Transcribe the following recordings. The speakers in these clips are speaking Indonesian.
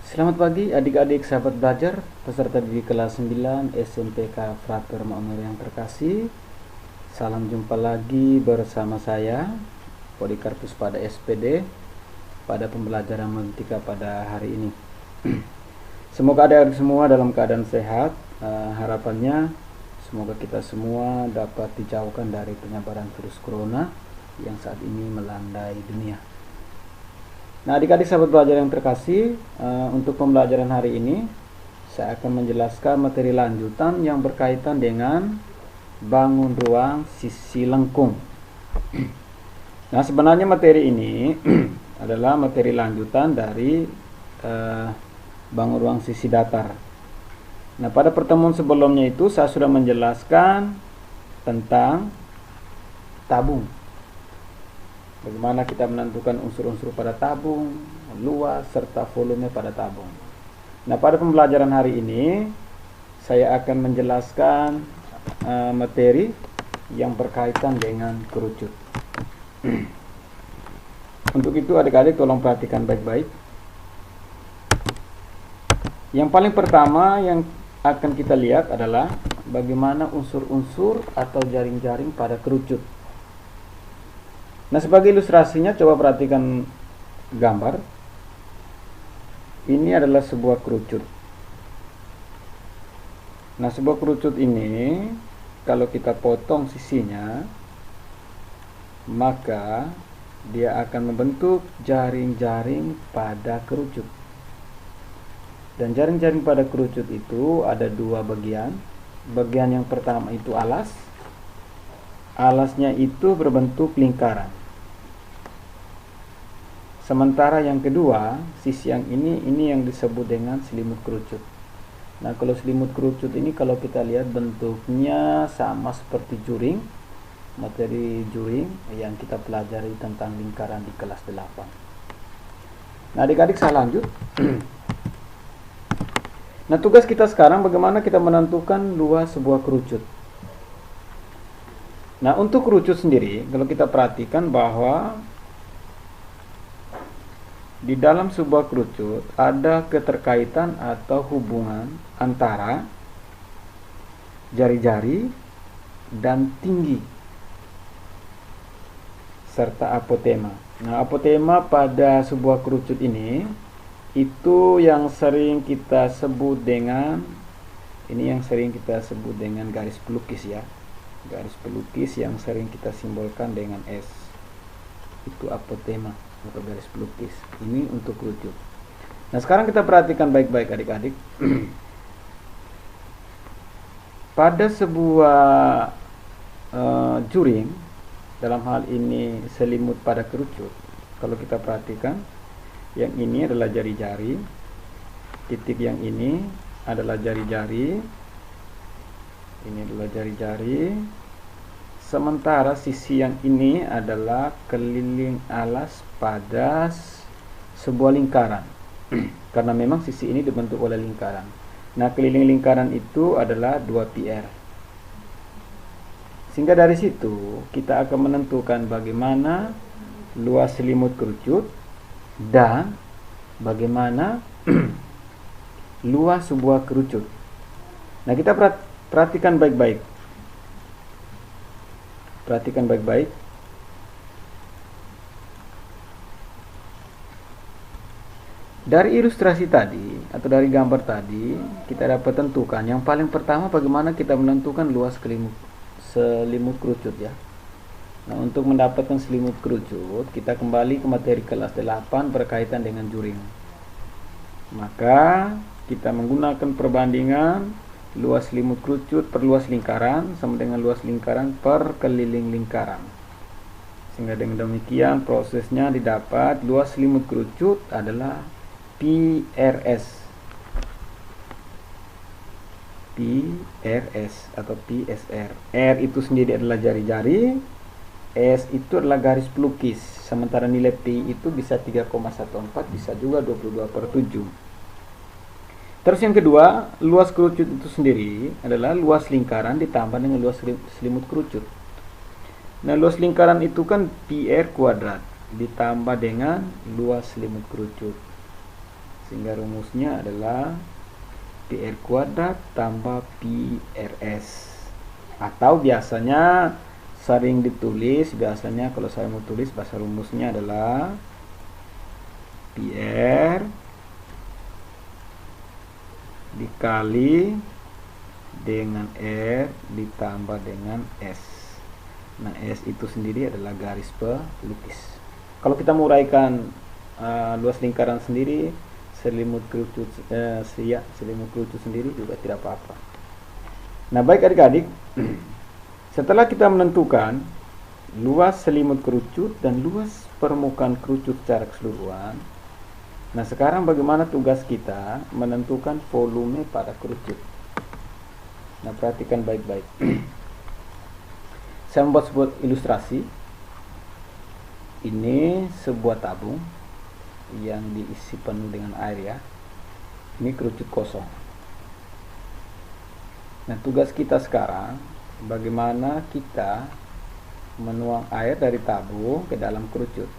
Selamat pagi adik-adik sahabat belajar, peserta didik kelas 9 SMPK Frater Makmur yang terkasih. Salam jumpa lagi bersama saya, Polikarpus pada SPD, pada pembelajaran matematika pada hari ini. Semoga adik-adik semua dalam keadaan sehat. Harapannya semoga kita semua dapat dijauhkan dari penyebaran virus corona yang saat ini melandai dunia. Nah, adik-adik sahabat belajar yang terkasih, untuk pembelajaran hari ini saya akan menjelaskan materi lanjutan yang berkaitan dengan bangun ruang sisi lengkung. Nah, sebenarnya materi ini adalah materi lanjutan dari bangun ruang sisi datar. Nah, pada pertemuan sebelumnya itu saya sudah menjelaskan tentang tabung. Bagaimana kita menentukan unsur-unsur pada tabung, luas, serta volume pada tabung. Nah, pada pembelajaran hari ini saya akan menjelaskan materi yang berkaitan dengan kerucut. Untuk itu adik-adik tolong perhatikan baik-baik. Yang paling pertama yang akan kita lihat adalah bagaimana unsur-unsur atau jaring-jaring pada kerucut. Nah, sebagai ilustrasinya coba perhatikan gambar. Ini adalah sebuah kerucut. Nah, sebuah kerucut ini kalau kita potong sisinya, maka dia akan membentuk jaring-jaring pada kerucut. Dan jaring-jaring pada kerucut itu ada dua bagian. Bagian yang pertama itu alas. Alasnya itu berbentuk lingkaran. Sementara yang kedua, sisi yang ini yang disebut dengan selimut kerucut. Nah, kalau selimut kerucut ini kalau kita lihat bentuknya sama seperti juring, materi juring yang kita pelajari tentang lingkaran di kelas 8. Nah, adik-adik saya lanjut. Nah, tugas kita sekarang bagaimana kita menentukan luas sebuah kerucut. Nah, untuk kerucut sendiri, kalau kita perhatikan bahwa di dalam sebuah kerucut ada keterkaitan atau hubungan antara jari-jari dan tinggi serta apotema. Nah, apotema pada sebuah kerucut ini itu yang sering kita sebut dengan garis pelukis ya. Garis pelukis yang sering kita simbolkan dengan S. Itu apotema atau garis pelukis. Ini untuk kerucut. Nah, sekarang kita perhatikan baik-baik adik-adik. Pada sebuah juring, dalam hal ini selimut pada kerucut, kalau kita perhatikan, yang ini adalah jari-jari, titik yang ini adalah jari-jari, ini adalah jari-jari, sementara sisi yang ini adalah keliling alas pada sebuah lingkaran. Karena memang sisi ini dibentuk oleh lingkaran. Nah, keliling lingkaran itu adalah 2 PR. Sehingga dari situ kita akan menentukan bagaimana luas selimut kerucut dan bagaimana luas sebuah kerucut. Nah, kita perhatikan baik-baik. Perhatikan baik-baik. Dari ilustrasi tadi atau dari gambar tadi kita dapat tentukan yang paling pertama bagaimana kita menentukan luas selimut kerucut ya. Nah, untuk mendapatkan selimut kerucut kita kembali ke materi kelas 8 berkaitan dengan juring. Maka kita menggunakan perbandingan luas selimut kerucut per luas lingkaran sama dengan luas lingkaran per keliling lingkaran. Sehingga dengan demikian prosesnya didapat luas selimut kerucut adalah PRS atau PSR. R itu sendiri adalah jari-jari, S itu adalah garis pelukis, sementara nilai P itu bisa 3,14, bisa juga 22/7. Terus yang kedua, luas kerucut itu sendiri adalah luas lingkaran ditambah dengan luas selimut kerucut. Nah, luas lingkaran itu kan PR kuadrat ditambah dengan luas selimut kerucut. sehingga rumusnya adalah PR kuadrat tambah PRS, atau biasanya sering ditulis, biasanya kalau saya mau tulis bahasa rumusnya adalah PR dikali dengan R ditambah dengan S. Nah, S itu sendiri adalah garis pelukis. Kalau kita mau uraikan luas lingkaran sendiri, selimut kerucut sendiri juga tidak apa-apa. Nah, baik adik-adik, setelah kita menentukan luas selimut kerucut dan luas permukaan kerucut secara keseluruhan, nah sekarang bagaimana tugas kita menentukan volume pada kerucut. Nah, perhatikan baik-baik. Saya membuat sebuah ilustrasi. Ini sebuah tabung yang diisi penuh dengan air ya. Ini kerucut kosong. Nah, tugas kita sekarang bagaimana kita menuang air dari tabung ke dalam kerucut.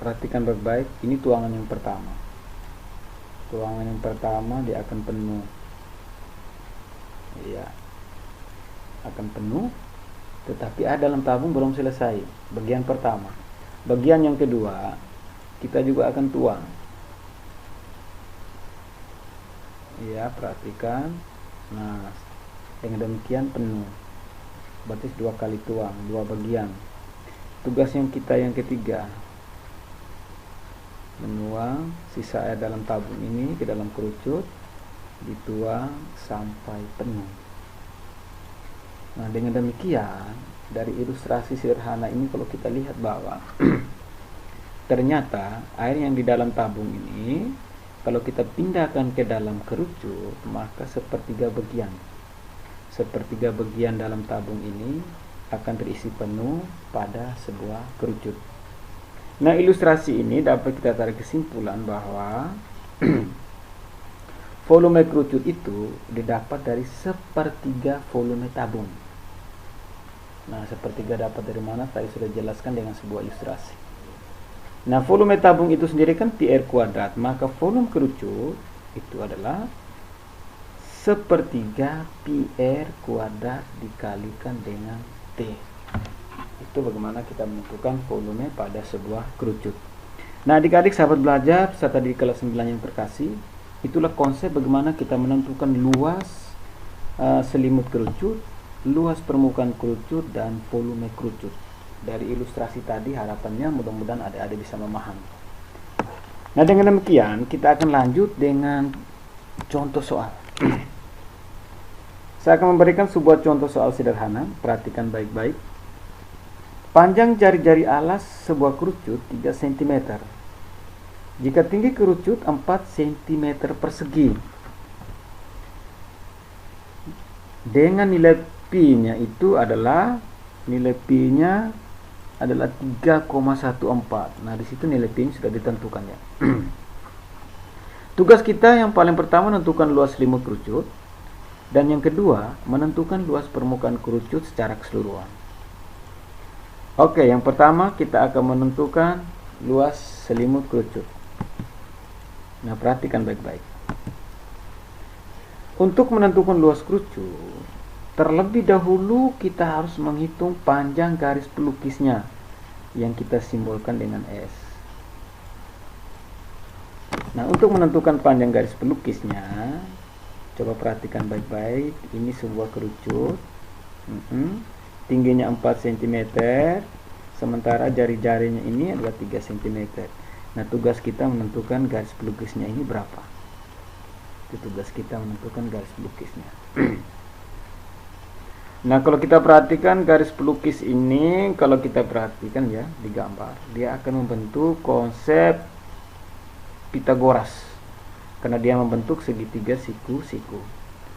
Perhatikan baik-baik, ini tuangan yang pertama. Tuangan yang pertama dia akan penuh. Iya. Akan penuh, tetapi air dalam tabung belum selesai. Bagian pertama. Bagian yang kedua, kita juga akan tuang. Ya, perhatikan. Nah, dengan demikian penuh. Berarti 2 kali tuang, 2 bagian. Tugas yang kita yang ketiga, menuang sisa air dalam tabung ini ke dalam kerucut, dituang sampai penuh. Nah, dengan demikian dari ilustrasi sederhana ini kalau kita lihat bahwa ternyata air yang di dalam tabung ini kalau kita pindahkan ke dalam kerucut, maka sepertiga bagian dalam tabung ini akan terisi penuh pada sebuah kerucut. Nah, ilustrasi ini dapat kita tarik kesimpulan bahwa volume kerucut itu didapat dari sepertiga volume tabung. Nah, sepertiga dapat dari mana? Saya sudah jelaskan dengan sebuah ilustrasi. Nah, volume tabung itu sendiri kan PR kuadrat, maka volume kerucut itu adalah sepertiga PR kuadrat dikalikan dengan T. Itu bagaimana kita menentukan volume pada sebuah kerucut. Nah, adik-adik sahabat belajar serta di kelas 9 yang terkasih, itulah konsep bagaimana kita menentukan luas selimut kerucut, luas permukaan kerucut, dan volume kerucut. Dari ilustrasi tadi harapannya mudah-mudahan adik-adik bisa memahami. Nah, dengan demikian kita akan lanjut dengan contoh soal. Saya akan memberikan sebuah contoh soal sederhana. Perhatikan baik-baik. Panjang jari-jari alas sebuah kerucut 3 cm. Jika tinggi kerucut 4 cm persegi. Dengan nilai P-nya itu adalah 3,14. Nah, di situ nilai P-nya sudah ditentukan ya. Tugas kita yang paling pertama menentukan luas selimut kerucut, dan yang kedua menentukan luas permukaan kerucut secara keseluruhan. Oke, yang pertama kita akan menentukan luas selimut kerucut. Nah, perhatikan baik-baik. Untuk menentukan luas kerucut, terlebih dahulu kita harus menghitung panjang garis pelukisnya yang kita simbolkan dengan S. Nah, untuk menentukan panjang garis pelukisnya, coba perhatikan baik-baik. Ini sebuah kerucut. Tingginya 4 cm, sementara jari-jarinya ini adalah 3 cm. Nah, tugas kita menentukan garis pelukisnya ini berapa. Itu tugas kita menentukan garis pelukisnya. Nah, kalau kita perhatikan garis pelukis ini, kalau kita perhatikan ya di gambar, dia akan membentuk konsep Pitagoras karena dia membentuk segitiga siku-siku.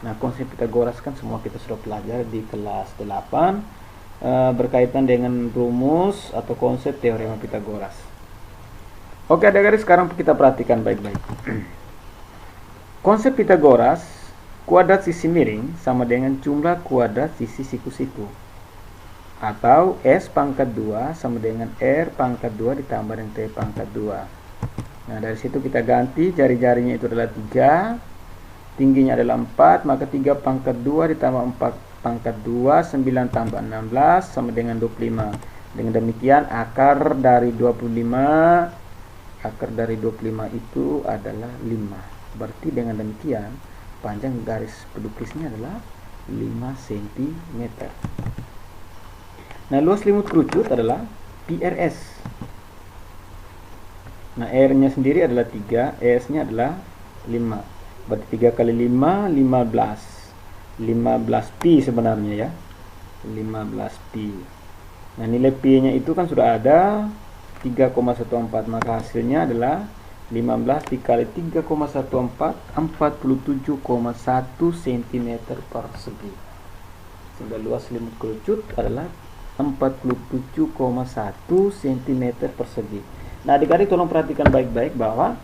Nah, konsep Pitagoras kan semua kita sudah pelajari di kelas 8 berkaitan dengan rumus atau konsep teorema Pitagoras. Oke, adik-adik, sekarang kita perhatikan baik-baik. Konsep Pitagoras, kuadrat sisi miring sama dengan jumlah kuadrat sisi siku-siku. atau S pangkat 2 sama dengan R pangkat 2 ditambah dengan T pangkat 2. Nah, dari situ kita ganti jari-jarinya itu adalah 3, tingginya adalah 4, maka 3 pangkat 2 ditambah 4 pangkat 2, 9 tambah 16 sama dengan 25. Dengan demikian akar dari 25 itu adalah 5. Berarti dengan demikian panjang garis pelukisnya adalah 5 cm. Nah, luas selimut kerucut adalah PRS. Nah, R-nya sendiri adalah 3, S-nya adalah 5. Berarti 3 kali 5, 15. 15 pi sebenarnya ya. 15 pi. Nah, nilai pi-nya itu kan sudah ada 3,14, maka hasilnya adalah 15 dikali 3,14, 47,1 cm persegi. Sehingga luas selimut kerucut adalah 47,1 cm persegi. Nah, adik-adik tolong perhatikan baik-baik bahwa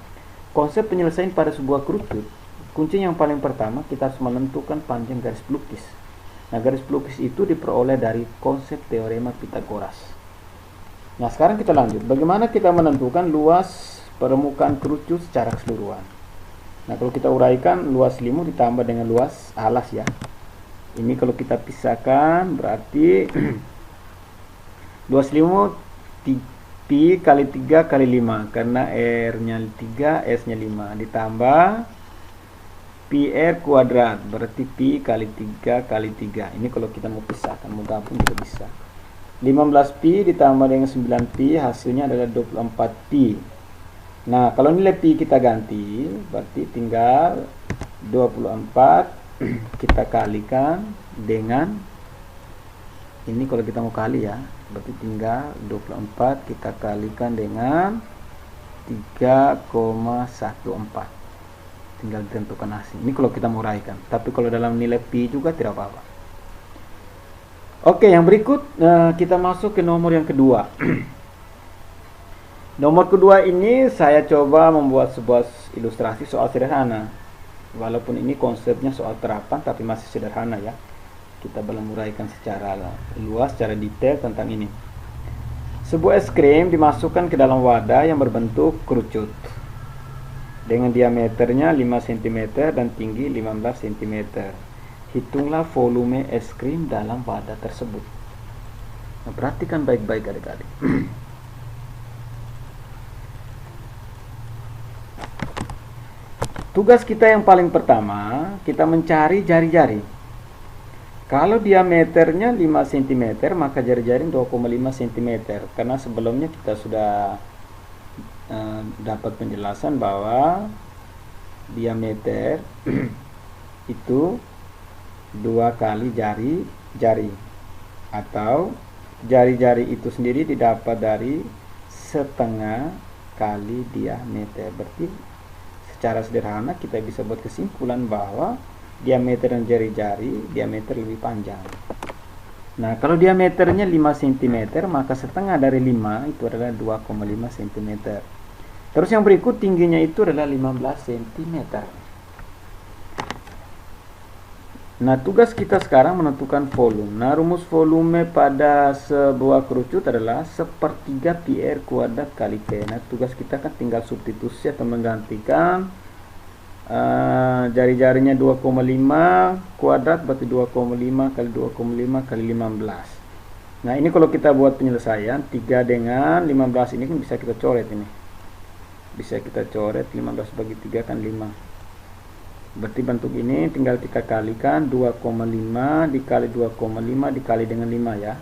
konsep penyelesaian pada sebuah kerucut, kunci yang paling pertama kita harus menentukan panjang garis pelukis. Nah, garis pelukis itu diperoleh dari konsep teorema Pitagoras. Nah, sekarang kita lanjut. Bagaimana kita menentukan luas permukaan kerucut secara keseluruhan? Nah, kalau kita uraikan luas selimut ditambah dengan luas alas ya. Ini kalau kita pisahkan berarti luas selimut pi kali 3 kali 5 karena R-nya 3, S-nya 5 ditambah pi R kuadrat berarti pi kali 3 kali 3. Ini kalau kita mau pisahkan, mau gabung juga bisa. 15 pi ditambah dengan 9 pi hasilnya adalah 24 pi. Nah, kalau nilai pi kita ganti berarti tinggal 24 kita kalikan dengan ini, kalau kita mau kali ya berarti tinggal 24 kita kalikan dengan 3,14, tinggal ditentukan hasil. Ini kalau kita mau uraikan, tapi kalau dalam nilai pi juga tidak apa-apa. Oke, yang berikut kita masuk ke nomor yang kedua. Nomor kedua ini saya coba membuat sebuah ilustrasi soal sederhana. Walaupun ini konsepnya soal terapan tapi masih sederhana ya. Kita belum uraikan secara luas, secara detail tentang ini. Sebuah es krim dimasukkan ke dalam wadah yang berbentuk kerucut dengan diameternya 5 cm dan tinggi 15 cm. Hitunglah volume es krim dalam wadah tersebut. Nah, perhatikan baik-baik adik-adik. Tugas kita yang paling pertama, kita mencari jari-jari. Kalau diameternya 5 cm, maka jari-jari 2,5 cm. Karena sebelumnya kita sudah dapat penjelasan bahwa diameter itu 2 kali jari-jari. Atau jari-jari itu sendiri didapat dari setengah kali diameter. Berarti secara sederhana kita bisa buat kesimpulan bahwa diameter dan jari-jari, diameter lebih panjang. Nah, kalau diameternya 5 cm, maka setengah dari 5 itu adalah 2,5 cm. Terus yang berikut tingginya itu adalah 15 cm. Nah, tugas kita sekarang menentukan volume. Nah, rumus volume pada sebuah kerucut adalah 1/3 pi R kuadrat kali T. Nah, tugas kita kan tinggal substitusi atau menggantikan jari-jarinya 2,5 kuadrat berarti 2,5 kali 2,5 kali 15. Nah, ini kalau kita buat penyelesaian 3 dengan 15 ini kan bisa kita coret ini. Bisa kita coret 15 bagi 3 kan 5. Berarti bentuk ini tinggal kita kalikan 2,5 dikali 2,5 dikali dengan 5 ya.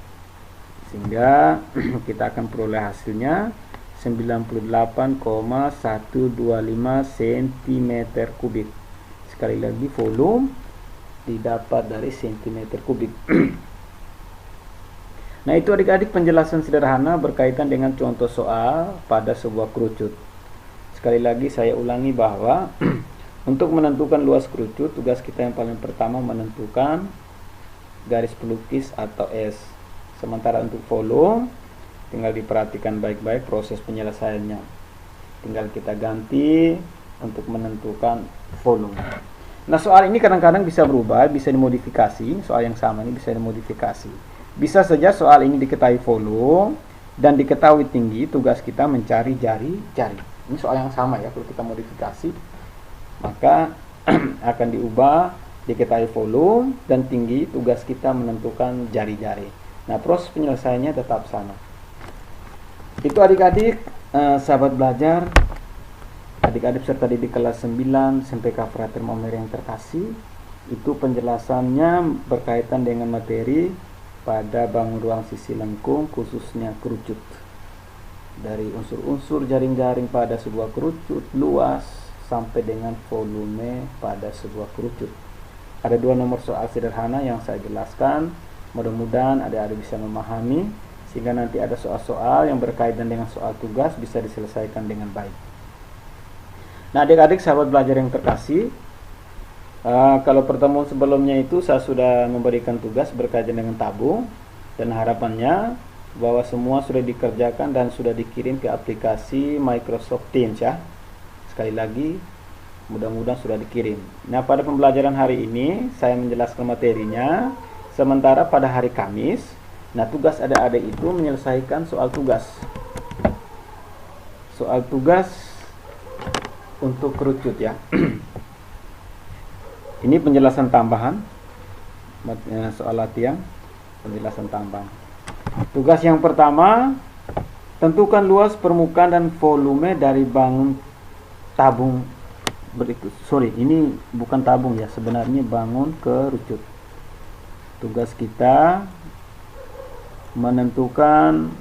Sehingga kita akan peroleh hasilnya 98,125 cm kubik. Sekali lagi volume didapat dari cm kubik. Nah, itu adik-adik penjelasan sederhana berkaitan dengan contoh soal pada sebuah kerucut. Sekali lagi saya ulangi bahwa untuk menentukan luas kerucut, tugas kita yang paling pertama menentukan garis pelukis atau S. Sementara untuk volume tinggal diperhatikan baik-baik proses penyelesaiannya. Tinggal kita ganti untuk menentukan volume. Nah, soal ini kadang-kadang bisa berubah, bisa dimodifikasi. Soal yang sama ini bisa dimodifikasi. Bisa saja soal ini diketahui volume dan diketahui tinggi, tugas kita mencari jari-jari. Ini soal yang sama ya, kalau kita modifikasi maka akan diubah, diketahui volume dan tinggi, tugas kita menentukan jari-jari. Nah, proses penyelesaiannya tetap sama. Itu adik-adik, sahabat belajar, adik-adik peserta didik kelas 9 SMPK Frater Maumere yang terkasih, itu penjelasannya berkaitan dengan materi pada bangun ruang sisi lengkung, khususnya kerucut. Dari unsur-unsur jaring-jaring pada sebuah kerucut, luas, sampai dengan volume pada sebuah kerucut. Ada 2 nomor soal sederhana yang saya jelaskan. Mudah-mudahan adik-adik bisa memahami, sehingga nanti ada soal-soal yang berkaitan dengan soal tugas bisa diselesaikan dengan baik. Nah, adik-adik sahabat belajar yang terkasih, kalau pertemuan sebelumnya itu saya sudah memberikan tugas berkaitan dengan tabung, dan harapannya bahwa semua sudah dikerjakan dan sudah dikirim ke aplikasi Microsoft Teams ya. Sekali lagi, mudah-mudahan sudah dikirim. Nah, pada pembelajaran hari ini saya menjelaskan materinya, sementara pada hari Kamis, nah tugas adik-adik itu menyelesaikan soal tugas. Soal tugas untuk kerucut ya. Ini penjelasan tambahan soal latihan, penjelasan tambahan. Tugas yang pertama, tentukan luas permukaan dan volume dari bangun tabung berikut. Sorry, ini bukan tabung ya, sebenarnya bangun kerucut. Tugas kita menentukan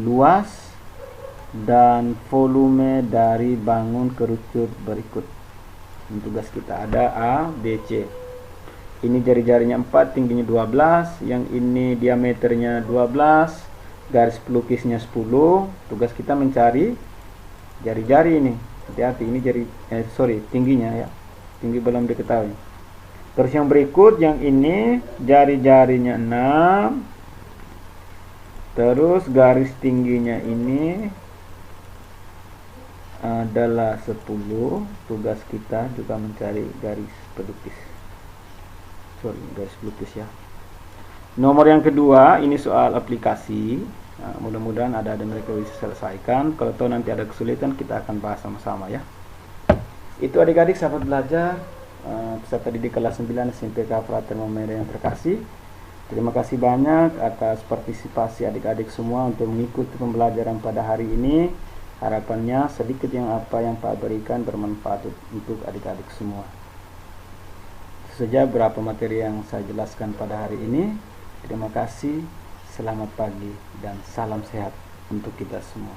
luas dan volume dari bangun kerucut berikut. Tugas kita ada A, B, C. Ini jari-jarinya 4, tingginya 12, yang ini diameternya 12, garis pelukisnya 10. Tugas kita mencari jari-jari ini. Hati-hati, ini tingginya ya. Tinggi belum diketahui. Terus yang berikut, yang ini jari-jarinya 6. Terus garis tingginya ini adalah 10. Tugas kita juga mencari garis pelukis. Garis pelukis ya. Nomor yang kedua, ini soal aplikasi. Nah, mudah-mudahan ada mereka bisa selesaikan. Kalau tahu nanti ada kesulitan, kita akan bahas sama-sama ya. Itu adik-adik sahabat belajar, peserta didik kelas 9 SMPK Frater Maumere yang terkasih. Terima kasih banyak atas partisipasi adik-adik semua untuk mengikuti pembelajaran pada hari ini. Harapannya sedikit yang apa yang Pak berikan bermanfaat untuk adik-adik semua. Itu saja beberapa materi yang saya jelaskan pada hari ini. Terima kasih, selamat pagi, dan salam sehat untuk kita semua.